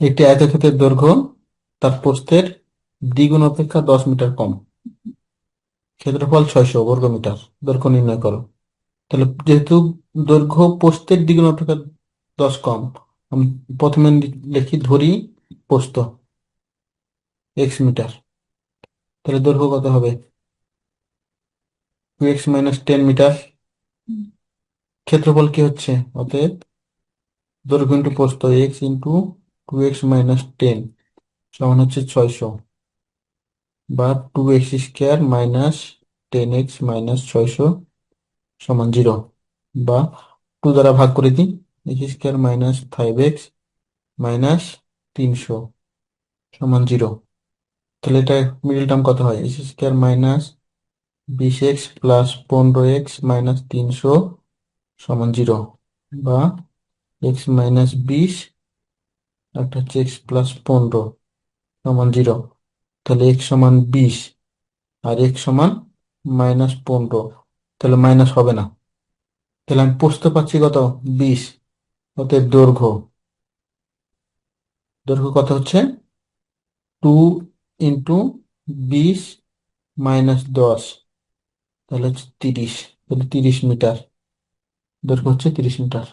একটি আয়তক্ষেত্রের দৈর্ঘ্য তার প্রস্থের দ্বিগুণ অপেক্ষা 10 মিটার কম। ক্ষেত্রফল 600 বর্গমিটার। দৈর্ঘ্য নির্ণয় করো। তাহলে যেহেতু দৈর্ঘ্য প্রস্থের দ্বিগুণ অপেক্ষা 10 কম, আমি প্রথমে ধরি প্রস্থ x মিটার। তাহলে দৈর্ঘ্য কত হবে? 2x - 10 metre. ক্ষেত্রফল কি হচ্ছে? অতএব দৈর্ঘ্য ইন্টু প্রস্থ x × 2x - 10 সমান হচ্ছে 600, বা 2x² - 10x - 600 সমান 0, বা 2 দ্বারা ভাগ করে দিই। x² - 5x - 300 সমান 0। তাহলে এটা মিডল টার্ম কত হয়? x² - 20x + 15x - 300 সমান 0, বা x - 20 একটা হচ্ছে x + 15 সমান 0। তাহলে x সমান 20 আর x সমান -15, তাহলে মাইনাস হবে না। তাহলে আমি প্রস্থ পাচ্ছি কত? 20। অতএব দৈর্ঘ্য, দৈর্ঘ্য কত হচ্ছে? 2 × 20 - 10, তাহলে হচ্ছে 30। তাহলে 30 মিটার। দৈর্ঘ্য হচ্ছে 30 মিটার।